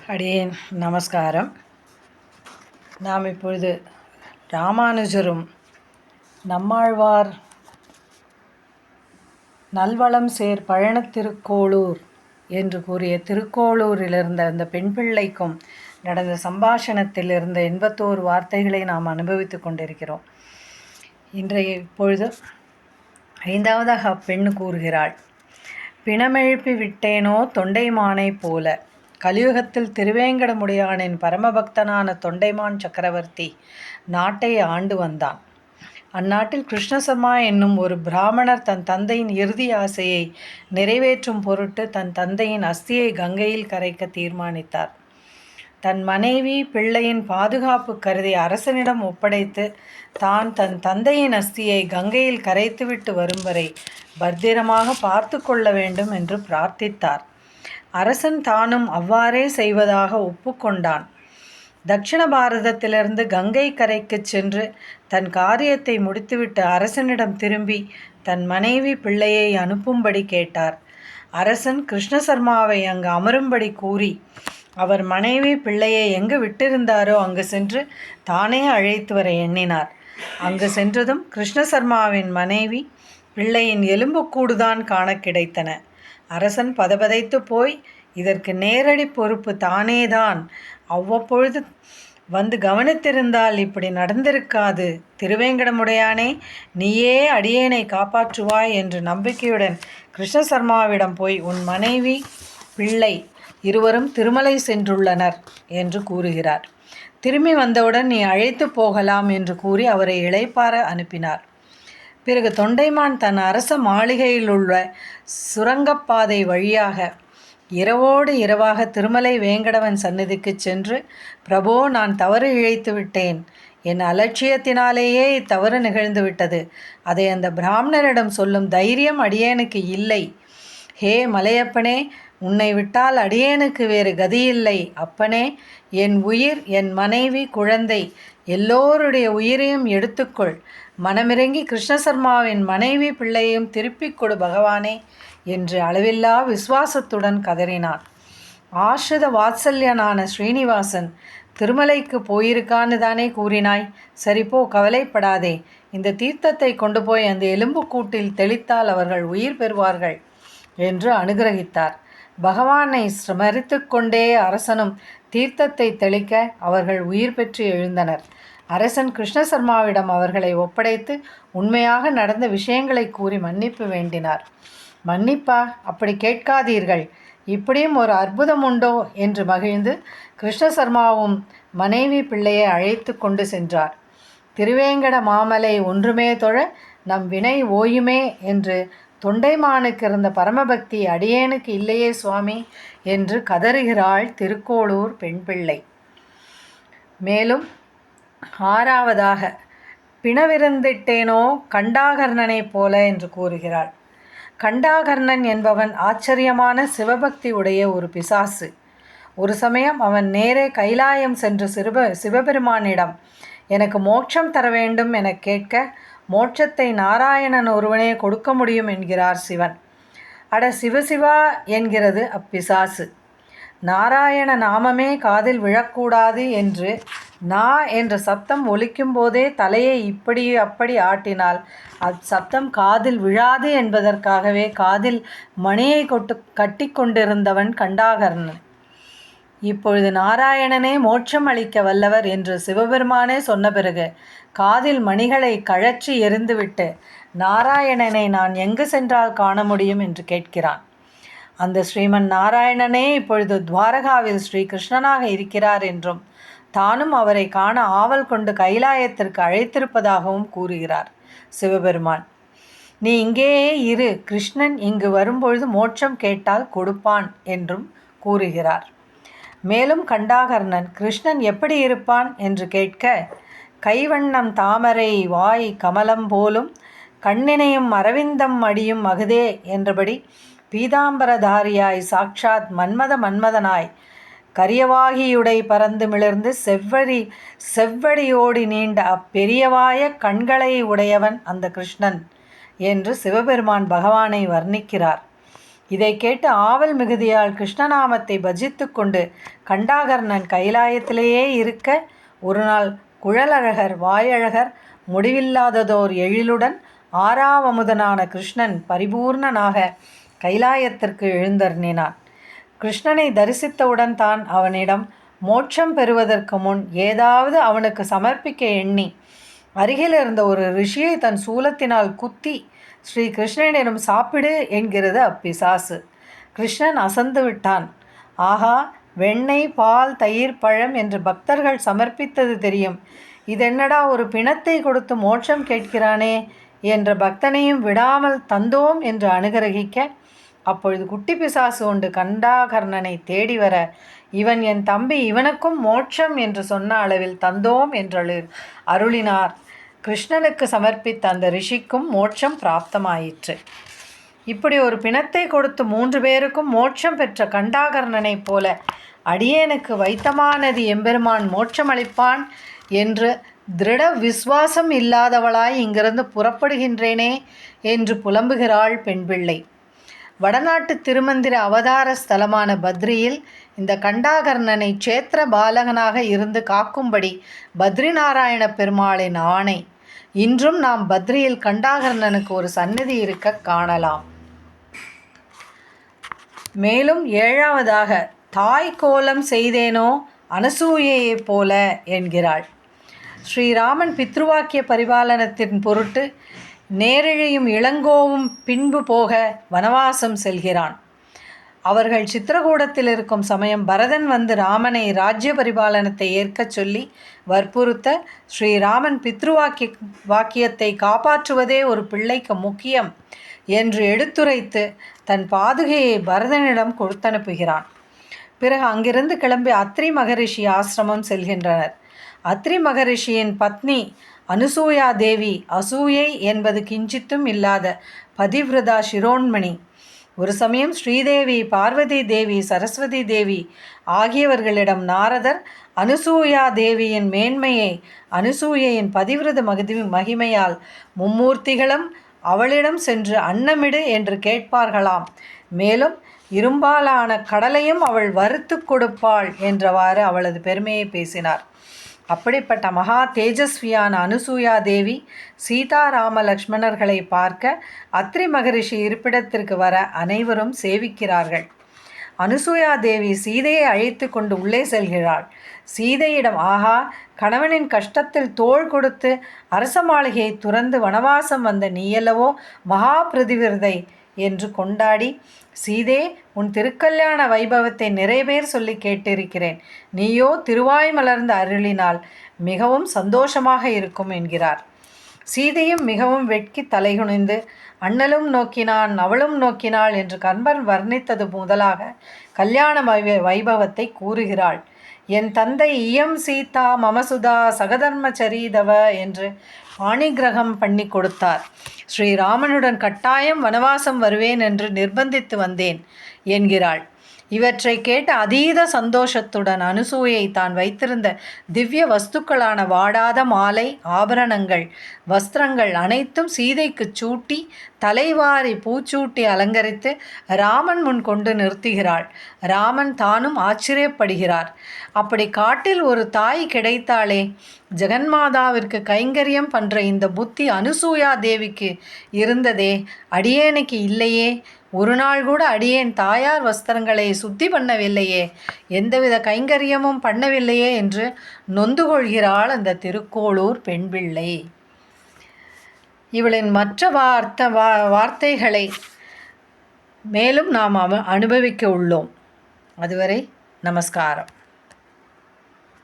அடியேன் நமஸ்காரம். நாம் இப்பொழுது ராமானுஜரும் நம்மாழ்வார் நல்வளம் சேர் பழனத்திருக்கோளூர் என்று கூறிய திருக்கோளூரிலிருந்த அந்த பெண் பிள்ளைக்கும் நடந்த சம்பாஷணத்தில் இருந்த 81 வார்த்தைகளை நாம் அனுபவித்து கொண்டிருக்கிறோம். இப்பொழுது 5வதாக அப்பெண்ணு கூறுகிறாள், பிணமெழுப்பி விட்டேனோ தொண்டைமானை போல. கலியுகத்தில் திருவேங்கடமுடையானின் பரமபக்தனான தொண்டைமான் சக்கரவர்த்தி நாட்டை ஆண்டு வந்தான். அந்நாட்டில் கிருஷ்ணசர்மா என்னும் ஒரு பிராமணர் தன் தந்தையின் இறுதி ஆசையை நிறைவேற்றும் பொருட்டு தன் தந்தையின் அஸ்தியை கங்கையில் கரைக்க தீர்மானித்தார். தன் மனைவி பிள்ளையின் பாதுகாப்பு கருதி அரசனிடம் ஒப்படைத்து தன் தந்தையின் அஸ்தியை கங்கையில் கரைத்துவிட்டு வரும் வரை பத்திரமாக பார்த்து கொள்ள வேண்டும் என்று பிரார்த்தித்தார். அரசன் தானும் அவ்வாறே செய்வதாக ஒப்புக்கொண்டான். தட்சிண பாரதத்திலிருந்து கங்கை கரைக்கு சென்று தன் காரியத்தை முடித்துவிட்டு அரசனிடம் திரும்பி தன் மனைவி பிள்ளையை அனுப்பும்படி கேட்டார். அரசன் கிருஷ்ணசர்மாவை அங்கு அமரும்படி கூறி அவர் மனைவி பிள்ளையை எங்கு விட்டிருந்தாரோ அங்கு சென்று தானே அழைத்து வர எண்ணினார். அங்கு சென்றதும் கிருஷ்ணசர்மாவின் மனைவி பிள்ளையின் எலும்புக்கூடுதான் காண கிடைத்தன. அரசன் பதபதைத்து போய், இதற்கு நேரடி பொறுப்பு தானேதான், அவ்வப்பொழுது வந்து கவனித்திருந்தால் இப்படி நடந்திருக்காது. திருவேங்கடமுடையானே, நீயே அடியேனை காப்பாற்றுவாய் என்று நம்பிக்கையுடன் கிருஷ்ணசர்மாவிடம் போய் உன் மனைவி பிள்ளை இருவரும் திருமலை சென்றுள்ளனர் என்று கூறுகிறார். திரும்பி வந்தவுடன் நீ அழைத்து போகலாம் என்று கூறி அவரை இளைப்பார அனுப்பினார். பிறகு தொண்டைமான் தன் அரச மாளிகையில் உள்ள சுரங்கப்பாதை வழியாக இரவோடு இரவாக திருமலை வேங்கடவன் சந்நிதிக்கு சென்று, பிரபோ, நான் தவறு இழைத்து விட்டேன். என் அலட்சியத்தினாலேயே இத்தவறு நிகழ்ந்து விட்டது. அதை அந்த பிராமணரிடம் சொல்லும் தைரியம் அடியேனுக்கு இல்லை. ஹே மலையப்பனே, உன்னை விட்டால் அடியேனுக்கு வேறு கதியில்லை. அப்பனே, என் உயிர், என் மனைவி, குழந்தை எல்லோருடைய உயிரையும் எடுத்துக்கொள். மனமிறங்கி கிருஷ்ணசர்மாவின் மனைவி பிள்ளையையும் திருப்பிக் கொடு பகவானே என்று அளவில்லா விசுவாசத்துடன் கதறினான். ஆஸ்ரித வாத்சல்யனான ஸ்ரீனிவாசன், திருமலைக்கு போயிருக்கான்னு தானே கூறினாய்? சரிப்போ, கவலைப்படாதே. இந்த தீர்த்தத்தை கொண்டு போய் அந்த எலும்புக்கூட்டில் தெளித்தால் அவர்கள் உயிர் பெறுவார்கள் என்று அனுகிரகித்தார். பகவானை ஸ்மரித்து கொண்டே அரசனும் தீர்த்தத்தை தெளிக்க அவர்கள் உயிர் பெற்று எழுந்தனர். அரசன் கிருஷ்ணசர்மாவிடம் அவர்களை ஒப்படைத்து உண்மையாக நடந்த விஷயங்களை கூறி மன்னிப்பு வேண்டினார். மன்னிப்பா? அப்படி கேட்காதீர்கள், இப்படியும் ஒரு அற்புதம் உண்டோ என்று மகிழ்ந்து கிருஷ்ணசர்மாவும் மனைவி பிள்ளையை அழைத்து கொண்டு சென்றார். திருவேங்கட மாமலை ஒன்றுமே தொழ நம் வினை ஓயுமே என்று தொண்டைமானுக்கு இருந்த பரமபக்தி அடியேனுக்கு இல்லையே சுவாமி என்று கதறுகிறாள் திருக்கோளூர் பெண் பிள்ளை. மேலும் 6வதாக, பிணவிருந்திட்டேனோ கண்டாகர்ணனைப் போல என்று கூறுகிறாள். கண்டாகர்ணன் என்பவன் ஆச்சரியமான சிவபக்தி உடைய ஒரு பிசாசு. ஒரு சமயம் அவன் நேரே கைலாயம் சென்று சிவபெருமானிடம் எனக்கு மோட்சம் தர வேண்டும் என கேட்க, மோட்சத்தை நாராயணன் ஒருவனே கொடுக்க முடியும் என்கிறார் சிவன். அட சிவசிவா என்கிறது அப்பிசாசு. நாராயண நாமமே காதில் விழக்கூடாது என்று நா என்ற சப்தம் ஒலிக்கும் போதே தலையை இப்படி அப்படி ஆட்டினால் அச்சப்தம் காதில் விழாது என்பதற்காகவே காதில் மணியை கட்டி கொண்டிருந்தவன் கண்டாகர்ணன். இப்பொழுது நாராயணனே மோட்சம் அளிக்க வல்லவர் என்று சிவபெருமானே சொன்ன பிறகு காதில் மணிகளை கழற்றி எறிந்துவிட்டு நாராயணனை நான் எங்கு சென்றால் காண முடியும் என்று கேட்கிறான். அந்த ஸ்ரீமன் நாராயணனே இப்பொழுது துவாரகாவில் ஸ்ரீ கிருஷ்ணனாக இருக்கிறார் என்றும் தானும் அவரை காண ஆவல் கொண்டு கைலாயத்திற்கு அழைத்திருப்பதாகவும் கூறுகிறார் சிவபெருமான். நீ இங்கேயே இரு, கிருஷ்ணன் இங்கு வரும்பொழுது மோட்சம் கேட்டால் கொடுப்பான் என்றும் கூறுகிறார். மேலும் கண்டாகர்ணன் கிருஷ்ணன் எப்படி இருப்பான் என்று கேட்க, கைவண்ணம் தாமரை வாய் கமலம் போலும் கண்ணினையும் அரவிந்தம் அடியும் மகுதே என்றபடி பீதாம்பரதாரியாய் சாட்சாத் மன்மதனாய் கரியவாகியுடை பறந்து மிளர்ந்து செவ்வடியோடி நீண்ட அப்பெரியவாய கண்களை உடையவன் அந்த கிருஷ்ணன் என்று சிவபெருமான் பகவானை வர்ணிக்கிறார். இதை கேட்டு ஆவல் மிகுதியால் கிருஷ்ணநாமத்தை பஜித்து கொண்டு கண்டாகர்ணன் கைலாயத்திலேயே இருக்க ஒரு நாள் குழலழகர் வாயழகர் முடிவில்லாததோர் எழிலுடன் ஆறாவமுதனான கிருஷ்ணன் பரிபூர்ணனாக கைலாயத்திற்கு எழுந்தருளினான். கிருஷ்ணனை தரிசித்தவுடன் தான் அவனிடம் மோட்சம் பெறுவதற்கு முன் ஏதாவது அவனுக்கு சமர்ப்பிக்க எண்ணி அருகில் இருந்த ஒரு ரிஷியை தன் சூலத்தினால் குத்தி ஸ்ரீ கிருஷ்ணனிடம் சாப்பிடு என்கிறது அப்பிசாசு. கிருஷ்ணன் அசந்து விட்டான். ஆஹா, வெண்ணெய், பால், தயிர், பழம் என்று பக்தர்கள் சமர்ப்பித்தது தெரியும், இதென்னடா ஒரு பிணத்தை கொடுத்து மோட்சம் கேட்கிறானே என்ற பக்தனையும் விடாமல் தந்தோம் என்று அனுகிரகிக்க, அப்பொழுது குட்டி பிசாசு ஒன்று கண்டாகர்ணனை தேடி வர, இவன் என் தம்பி, இவனுக்கும் மோட்சம் என்று சொன்ன அளவில் தந்தோம் என்று அருளினார். கிருஷ்ணனுக்கு சமர்ப்பித்த அந்த ரிஷிக்கும் மோட்சம் பிராப்தமாயிற்று. இப்படி ஒரு பிணத்தை கொடுத்து 3 பேருக்கும் மோட்சம் பெற்ற கண்டாகர்ணனைப் போல அடியேனுக்கு வைத்தமானது எம்பெருமான் மோட்சமளிப்பான் என்று திருட விசுவாசம் இல்லாதவளாய் இங்கிருந்து புறப்படுகின்றேனே என்று புலம்புகிறாள் பெண்பிள்ளை. வடநாட்டு திருமந்திர அவதார ஸ்தலமான பத்ரியில் இந்த கண்டாகர்ணனை சேத்திர பாலகனாக இருந்து காக்கும்படி பத்ரிநாராயண பெருமாளின் ஆணை. இன்றும் நாம் பத்ரியில் கண்டாகர்ணனுக்கு ஒரு சந்நிதி இருக்க காணலாம். மேலும் 7வதாக தாய் கோலம் செய்தேனோ அனசூயையைப் போல என்கிறாள். ஸ்ரீராமன் பித்ருவாக்கிய பரிபாலனத்தின் பொருட்டு நேரிழையும் இளங்கோவும் பின்பு போக வனவாசம் செல்கிறான். அவர்கள் சித்திரகூடத்தில் இருக்கும் சமயம் பரதன் வந்து ராமனை ராஜ்ய பரிபாலனத்தை ஏற்கச் சொல்லி வற்புறுத்த, ஸ்ரீராமன் வாக்கியத்தை காப்பாற்றுவதே ஒரு பிள்ளைக்கு முக்கியம் என்று எடுத்துரைத்து தன் பாதுகையை பரதனிடம் கொடுத்தனுப்புகிறான். பிறகு அங்கிருந்து கிளம்பி அத்ரி மகரிஷி ஆசிரமம் செல்கின்றனர். அத்ரி மகரிஷியின் பத்னி அனுசூயா தேவி அசூயை என்பது கிஞ்சித்தும் இல்லாத பதிவிரதா சிரோன்மணி. ஒரு சமயம் ஸ்ரீதேவி, பார்வதி தேவி, சரஸ்வதி தேவி ஆகியவர்களிடம் நாரதர் அனுசூயா தேவியின் மேன்மையை, அனுசூயையின் பதிவிரத மகிமையால் மும்மூர்த்திகளும் அவளிடம் சென்று அன்னமிடு என்று கேட்பார்களாம். மேலும் இரும்பாலான கடலையும் அவள் வறுத்து கொடுப்பாள் என்றவாறு அவளது பெருமையை பேசினார். அப்படிப்பட்ட மகா தேஜஸ்வியான அனுசூயா தேவி சீதாராம லக்ஷ்மணர்களை பார்க்க அத்ரி மகரிஷி இருப்பிடத்திற்கு வர அனைவரும் சேவிக்கிறார்கள். அனுசூயா தேவி சீதையை அழைத்து கொண்டு உள்ளே செல்கிறாள். சீதையிடம், ஆஹா, கணவனின் கஷ்டத்தில் தோள் கொடுத்து அரச மாளிகையை துறந்து வனவாசம் வந்த நீயல்லவோ மகா பிரதிவிரதை என்று கொண்டாடி, சீதே, உன் திருக்கல்யாண வைபவத்தை நிறைய பேர் சொல்லி கேட்டிருக்கிறேன், நீயோ திருவாய் மலர்ந்து அருளினால் மிகவும் சந்தோஷமாக இருக்கும் என்கிறார். சீதையும் மிகவும் வெட்கி தலைகுனிந்து அண்ணலும் நோக்கினான் அவளும் நோக்கினாள் என்று கம்பன் வர்ணித்தது முதலாக கல்யாண வைபவத்தை கூறுகிறாள். என் தந்தை இயம் சீதா மமசுதா சகதர்மச்சரீதவ என்று பாணிகிரகம் பண்ணி கொடுத்தார். ஸ்ரீராமனுடன் கட்டாயம் வனவாசம் வருவேன் என்று நிர்பந்தித்து வந்தேன் என்கிறாள். இவற்றை கேட்ட அதீத சந்தோஷத்துடன் அனுசூயை தான் வைத்திருந்த திவ்ய வஸ்துக்களான வாடாத மாலை, ஆபரணங்கள், வஸ்திரங்கள் அனைத்தும் சீதைக்கு சூட்டி தலைவாரி பூச்சூட்டி அலங்கரித்து ராமன் முன் கொண்டு நிறுத்துகிறாள். ராமன் தானும் ஆச்சரியப்படுகிறார். அப்படி காட்டில் ஒரு தாய் கிடைத்தாளே, ஜெகன்மாதாவிற்கு கைங்கரியம் பண்ற இந்த புத்தி அனுசூயா தேவிக்கு இருந்ததே, அடியேனுக்கு இல்லையே, ஒரு நாள் கூட அடியேன் தாயார் வஸ்திரங்களை சுத்தி பண்ணவில்லையே, எந்தவித கைங்கரியமும் பண்ணவில்லையே என்று நொந்து கொள்கிறாள் அந்த திருக்கோளூர் பெண்பிள்ளை. இவளின் மற்ற வார்த்தைகளை மேலும் நாம் அனுபவிக்க உள்ளோம். அதுவரை நமஸ்காரம்.